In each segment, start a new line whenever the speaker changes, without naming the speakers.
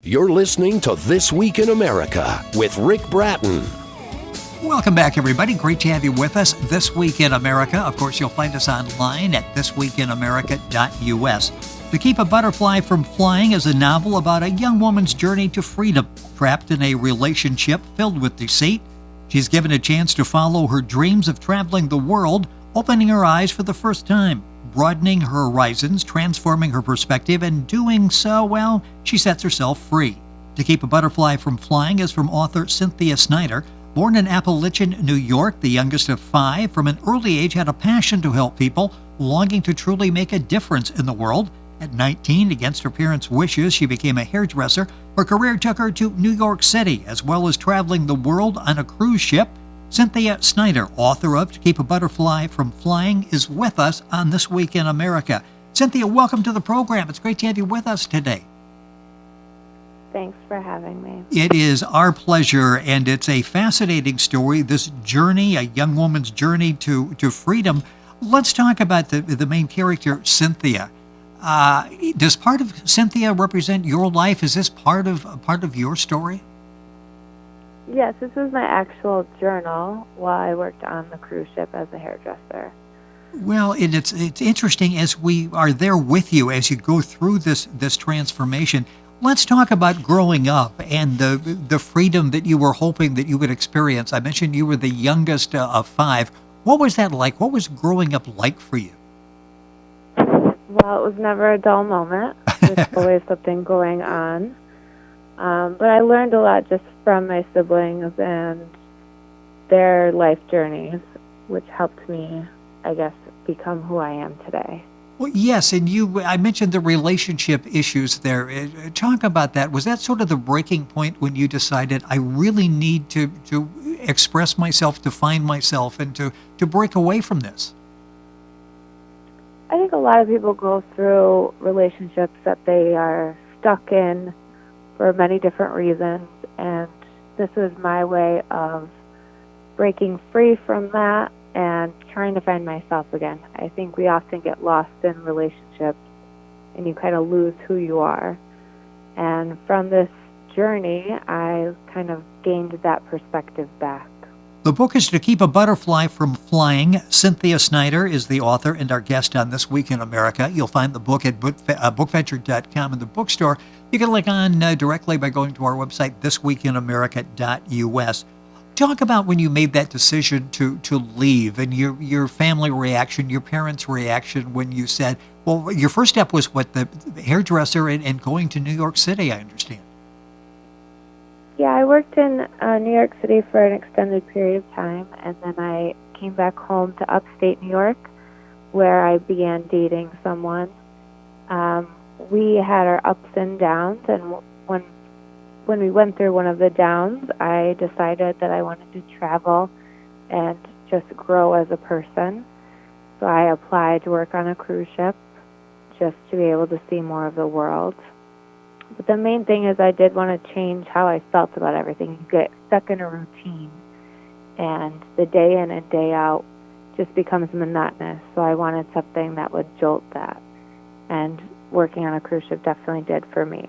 You're listening to This Week in America with Rick Bratton.
Welcome back, everybody. Great to have you with us. This Week in America. Of course, you'll find us online at thisweekinamerica.us. To Keep a Butterfly from Flying is a novel about a young woman's journey to freedom, trapped in a relationship filled with deceit. She's given a chance to follow her dreams of traveling the world, opening her eyes for the first time, broadening her horizons, transforming her perspective, and doing so, well, she sets herself free. To Keep a Butterfly from Flying is from author Cynthia Snyder. Born in Appalachian, New York, the youngest of 5, from an early age had a passion to help people, longing to truly make a difference in the world. At 19, against her parents' wishes, she became a hairdresser. Her career took her to New York City, as well as traveling the world on a cruise ship. Cynthia Snyder, author of To Keep a Butterfly from Flying, is with us on This Week in America. Cynthia, welcome to the program. It's great to have you with us today.
Thanks for having me.
It is our pleasure, and it's a fascinating story, this journey, a young woman's journey to freedom. Let's talk about the main character, Cynthia. Does part of Cynthia represent your life? Is this part of your story?
Yes, this is my actual journal while I worked on the cruise ship as a hairdresser.
Well, it's interesting as we are there with you as you go through this transformation. Let's talk about growing up and the freedom that you were hoping that you would experience. I mentioned you were the youngest of 5. What was that like? What was growing up like for you?
Well, it was never a dull moment. There's always something going on. But I learned a lot just from my siblings and their life journeys, which helped me, I guess, become who I am today.
Well, yes, and I mentioned the relationship issues there. Talk about that. Was that sort of the breaking point when you decided, I really need to express myself, to find myself, and to break away from this?
I think a lot of people go through relationships that they are stuck in for many different reasons, and this was my way of breaking free from that and trying to find myself again. I think we often get lost in relationships and you kind of lose who you are. And from this journey, I kind of gained that perspective back.
The book is To Keep a Butterfly from Flying. Cynthia Snyder is the author and our guest on This Week in America. You'll find the book at bookventure.com in the bookstore. You can link on directly by going to our website, thisweekinamerica.us. Talk about when you made that decision to leave and your family reaction, your parents' reaction when you said, well, your first step was what, the hairdresser and going to New York City, I understand.
Yeah, I worked in New York City for an extended period of time, and then I came back home to upstate New York, where I began dating someone. We had our ups and downs, and when we went through one of the downs, I decided that I wanted to travel and just grow as a person. So I applied to work on a cruise ship just to be able to see more of the world. But the main thing is I did want to change how I felt about everything. You get stuck in a routine, and the day in and day out just becomes monotonous. So I wanted something that would jolt that. And working on a cruise ship definitely did for me.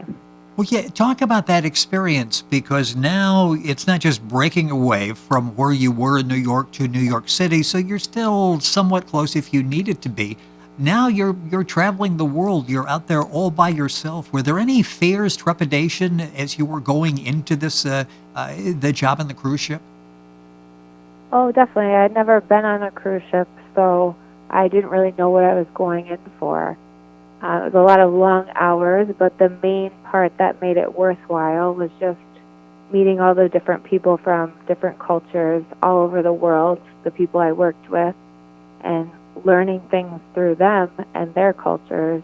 Well, yeah, talk about that experience, because now it's not just breaking away from where you were in New York to New York City, so you're still somewhat close if you needed to be. Now you're traveling the world. You're out there all by yourself. Were there any fears, trepidation as you were going into this the job on the cruise ship?
Oh, definitely. I'd never been on a cruise ship, so I didn't really know what I was going in for. It was a lot of long hours, but the main part that made it worthwhile was just meeting all the different people from different cultures all over the world, the people I worked with, and learning things through them and their cultures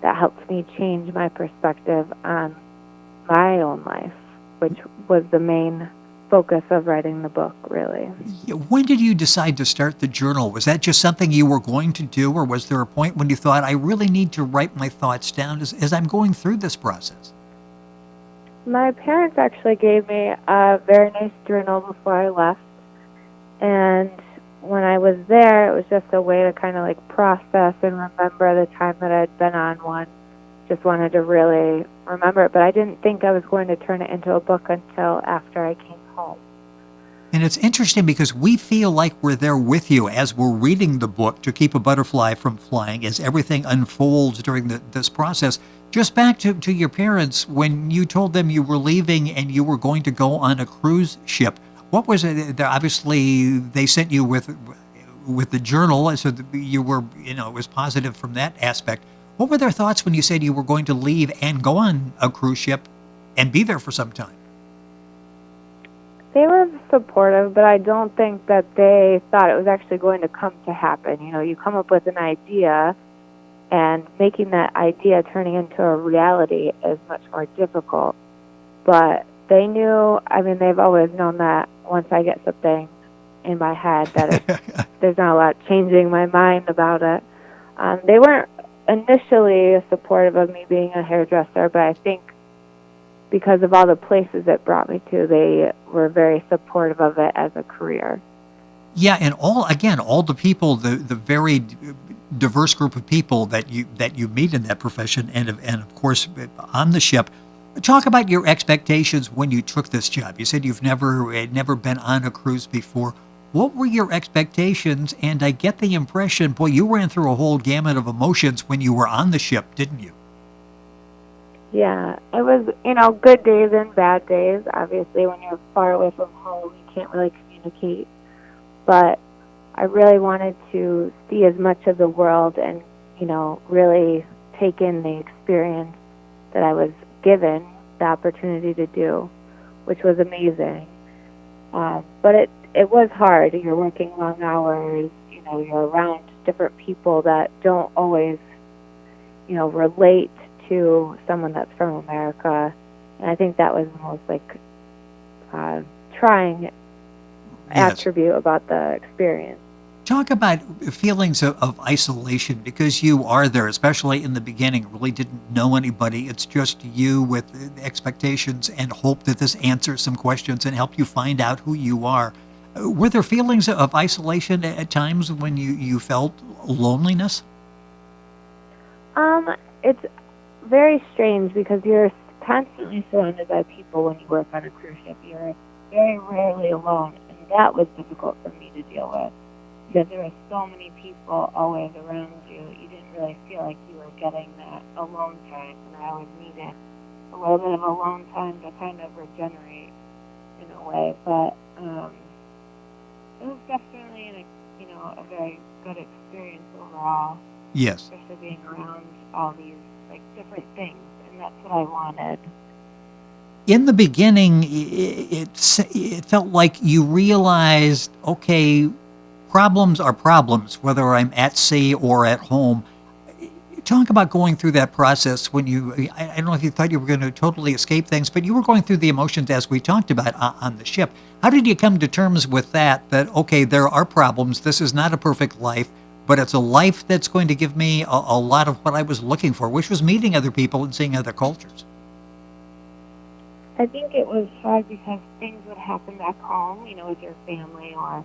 that helped me change my perspective on my own life, which was the main focus of writing the book, really.
When did you decide to start the journal? Was that just something you were going to do, or was there a point when you thought, I really need to write my thoughts down as I'm going through this process?
My parents actually gave me a very nice journal before I left, and when I was there, it was just a way to kind of process and remember the time that I'd been on one. Just wanted to really remember it, but I didn't think I was going to turn it into a book until after I came home.
And it's interesting because we feel like we're there with you as we're reading the book To Keep a Butterfly from Flying, as everything unfolds during this process. Just back to your parents, when you told them you were leaving and you were going to go on a cruise ship, what was it? Obviously, they sent you with the journal, so that you were, it was positive from that aspect. What were their thoughts when you said you were going to leave and go on a cruise ship and be there for some time?
They were supportive, but I don't think that they thought it was actually going to come to happen. You come up with an idea, and making that idea turning into a reality is much more difficult. But they knew, they've always known that once I get something in my head, that there's not a lot changing my mind about it. They weren't initially supportive of me being a hairdresser, but I think because of all the places it brought me to, they were very supportive of it as a career.
Yeah, and all the people, the very diverse group of people that you meet in that profession, and of course on the ship. Talk about your expectations when you took this job. You said you've never been on a cruise before. What were your expectations? And I get the impression, boy, you ran through a whole gamut of emotions when you were on the ship, didn't you?
Yeah, it was, good days and bad days. Obviously, when you're far away from home, you can't really communicate. But I really wanted to see as much of the world and, really take in the experience that I was given the opportunity to do, which was amazing. But it was hard. You're working long hours. You're around different people that don't always, relate to someone that's from America, and I think that was the most trying attribute about the experience.
Talk about feelings of isolation, because you are there, especially in the beginning, really didn't know anybody. It's just you with expectations and hope that this answers some questions and help you find out who you are. Were there feelings of isolation at times when you felt loneliness?
It's very strange because you're constantly surrounded by people when you work on a cruise ship. You're very rarely alone, and that was difficult for me to deal with because there were so many people always around you. You didn't really feel like you were getting that alone time, and I always needed a little bit of alone time to kind of regenerate in a way. But it was definitely a very good experience overall.
Yes.
Especially being around all these different things, and that's what I wanted.
In the beginning, it felt like you realized, okay, problems are problems, whether I'm at sea or at home. Talk about going through that process when I don't know if you thought you were going to totally escape things, but you were going through the emotions as we talked about on the ship. How did you come to terms with that, okay, there are problems, this is not a perfect life, but it's a life that's going to give me a lot of what I was looking for, which was meeting other people and seeing other cultures?
I think it was hard because things would happen back home, with your family, or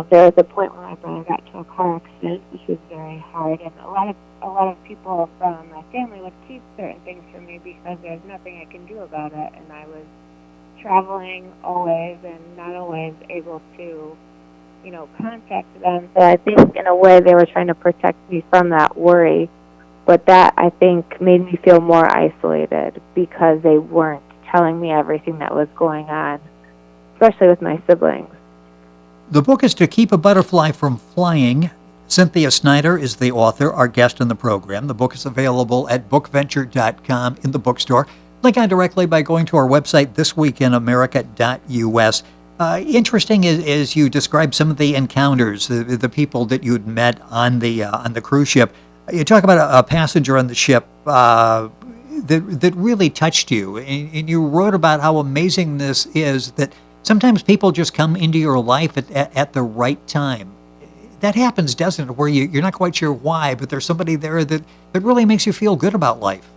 there was a point where my brother got to a car accident, which was very hard, and a lot of people from my family would keep certain things from me because there's nothing I can do about it, and I was traveling always and not always able to contact them. So I think in a way they were trying to protect me from that worry. But that, I think, made me feel more isolated because they weren't telling me everything that was going on, especially with my siblings.
The book is To Keep a Butterfly from Flying. Cynthia Snyder is the author, our guest in the program. The book is available at bookventure.com in the bookstore. Click on directly by going to our website, thisweekinamerica.us. Interesting as you describe some of the encounters, the people that you'd met on the cruise ship. You talk about a passenger on the ship that really touched you, and you wrote about how amazing this is, that sometimes people just come into your life at the right time. That happens, doesn't it, where you're not quite sure why, but there's somebody there that really makes you feel good about life.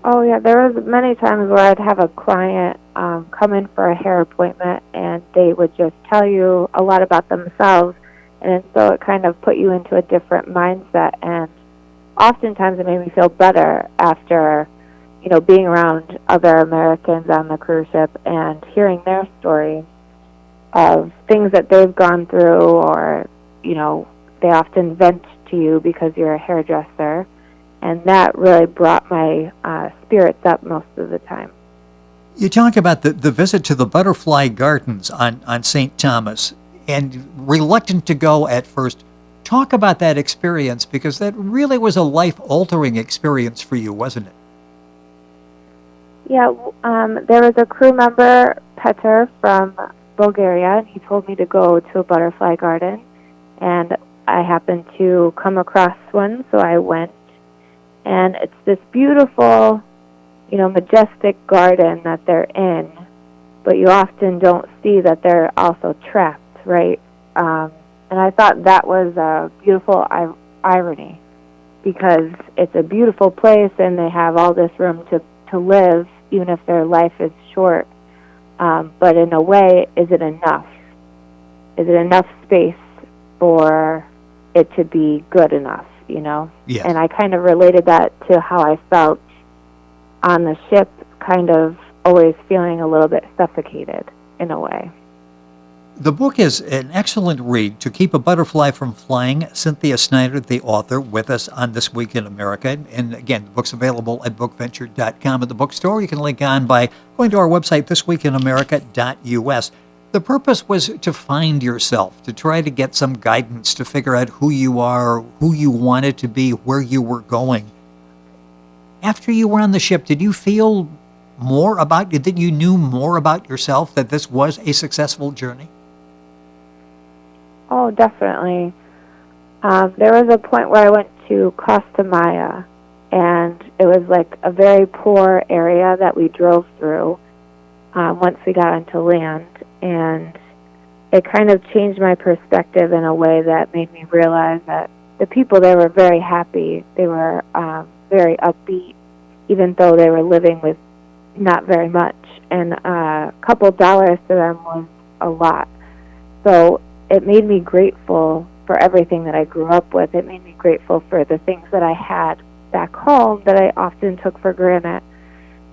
Oh, yeah, there was many times where I'd have a client come in for a hair appointment, and they would just tell you a lot about themselves, and so it kind of put you into a different mindset, and oftentimes it made me feel better after, being around other Americans on the cruise ship and hearing their stories of things that they've gone through, or, they often vent to you because you're a hairdresser. And that really brought my spirits up most of the time.
You talk about the visit to the Butterfly Gardens on St. Thomas, and reluctant to go at first. Talk about that experience, because that really was a life-altering experience for you, wasn't it?
Yeah, there was a crew member, Petr, from Bulgaria, and he told me to go to a butterfly garden, and I happened to come across one, so I went. And it's this beautiful, majestic garden that they're in, but you often don't see that they're also trapped, right? And I thought that was a beautiful irony, because it's a beautiful place and they have all this room to live, even if their life is short. But in a way, is it enough? Is it enough space for it to be good enough,
Yes.
And I kind of related that to how I felt on the ship, kind of always feeling a little bit suffocated in a way.
The book is an excellent read. To Keep a Butterfly from Flying, Cynthia Snyder, the author, with us on This Week in America. And again, the book's available at bookventure.com at the bookstore. You can link on by going to our website, thisweekinamerica.us. The purpose was to find yourself, to try to get some guidance, to figure out who you are, who you wanted to be, where you were going. After you were on the ship, did you feel more about it, that you knew more about yourself, that this was a successful journey?
Oh, definitely. There was a point where I went to Costa Maya, and it was like a very poor area that we drove through once we got onto land. And it kind of changed my perspective in a way that made me realize that the people there were very happy. They were very upbeat, even though they were living with not very much. And a couple dollars to them was a lot. So it made me grateful for everything that I grew up with. It made me grateful for the things that I had back home that I often took for granted.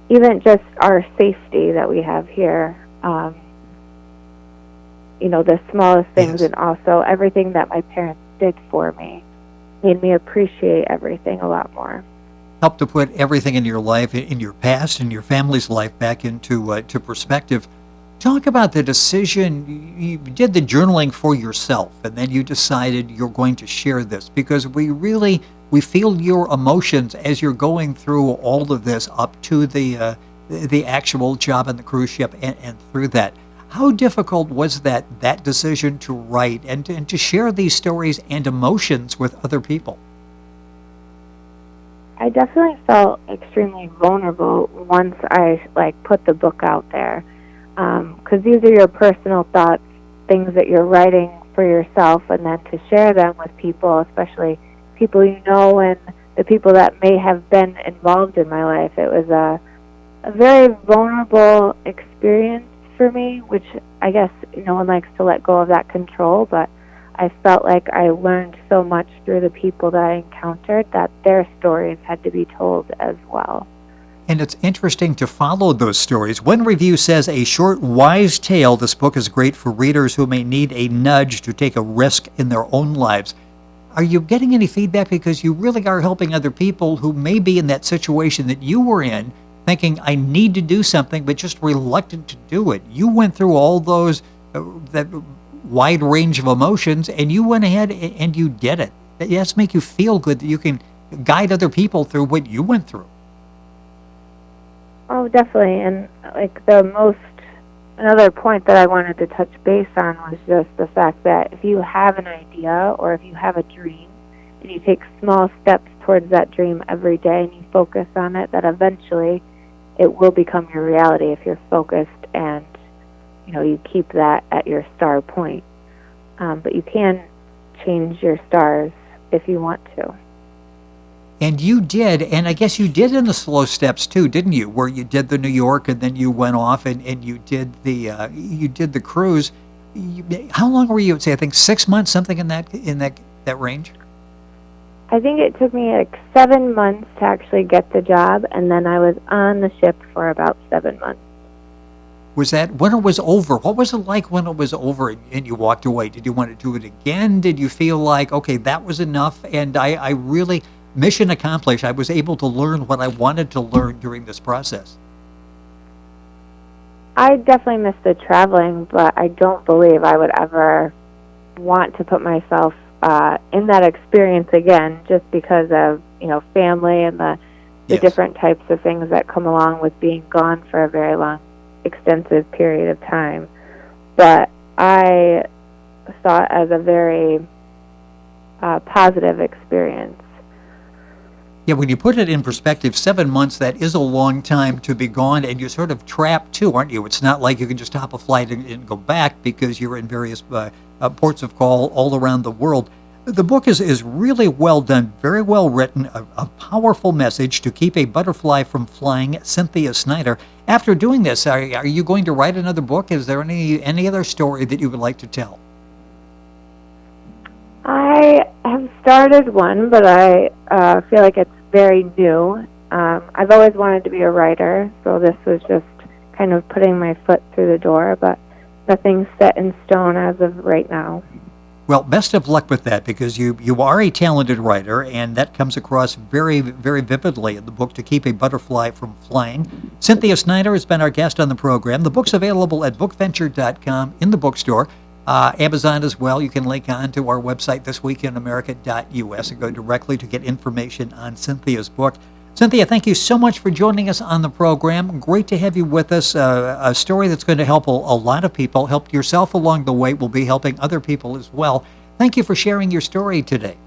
Even just our safety that we have here. The smallest things,
Yes.
and also everything that my parents did for me made me appreciate everything a lot more.
Help to put everything in your life, in your past, in your family's life, back into to perspective. Talk about the decision. You did the journaling for yourself, and then you decided you're going to share this, because we feel your emotions as you're going through all of this up to the actual job on the cruise ship and through that. How difficult was that decision to write and to share these stories and emotions with other people?
I definitely felt extremely vulnerable once I put the book out there, because these are your personal thoughts, things that you're writing for yourself, and then to share them with people, especially people and the people that may have been involved in my life. It was a very vulnerable experience for me, which I guess no one likes to let go of that control, but I felt like I learned so much through the people that I encountered that their stories had to be told as well.
And it's interesting to follow those stories. One review says, a short, wise tale. This book is great for readers who may need a nudge to take a risk in their own lives. Are you getting any feedback? Because you really are helping other people who may be in that situation that you were in, thinking, I need to do something, but just reluctant to do it. You went through all those, that wide range of emotions, and you went ahead and you did it. It has to make you feel good that you can guide other people through what you went through.
Oh, definitely. And another point that I wanted to touch base on was just the fact that if you have an idea or if you have a dream and you take small steps towards that dream every day and you focus on it, that eventually it will become your reality if you're focused and you keep that at your star point. But you can change your stars if you want to.
And you did, and I guess you did in the slow steps too, didn't you? Where you did the New York, and then you went off and you did the cruise. How long were you? Say, I think 6 months, something in that range.
I think it took me like 7 months to actually get the job, and then I was on the ship for about 7 months.
Was that when it was over? What was it like when it was over and you walked away? Did you want to do it again? Did you feel like, okay, that was enough, and I really, mission accomplished. I was able to learn what I wanted to learn during this process?
I definitely miss the traveling, but I don't believe I would ever want to put myself in that experience again, just because of family and the
Yes.
different types of things that come along with being gone for a very long, extensive period of time. But I saw it as a very positive experience.
Yeah, when you put it in perspective, 7 months, that is a long time to be gone, and you're sort of trapped too, aren't you? It's not like you can just hop a flight and go back, because you're in various ports of call all around the world. The book is really well done, very well written, a powerful message to keep a butterfly from flying. Cynthia Snyder. After doing this, are you going to write another book? Is there any other story that you would like to tell?
I have started one, but I feel like it's very new. I've always wanted to be a writer, so this was just kind of putting my foot through the door, but nothing's set in stone as of right now.
Well, best of luck with that, because you are a talented writer, and that comes across very, very vividly in the book, To Keep a Butterfly from Flying. Cynthia Snyder has been our guest on the program. The book's available at bookventure.com, in the bookstore. Amazon as well. You can link on to our website, thisweekinamerica.us, and go directly to get information on Cynthia's book. Cynthia, thank you so much for joining us on the program. Great to have you with us. A story that's going to help a lot of people. Helped yourself along the way. Will be helping other people as well. Thank you for sharing your story today.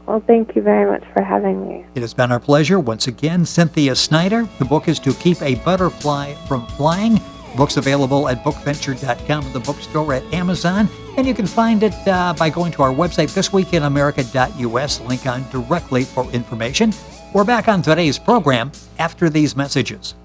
Well, thank you very much for having me.
It has been our pleasure. Once again, Cynthia Snyder. The book is To Keep a Butterfly from Flying. Book's available at bookventure.com, the bookstore, at Amazon, and you can find it by going to our website, thisweekinamerica.us. Link on directly for information. We're back on today's program after these messages.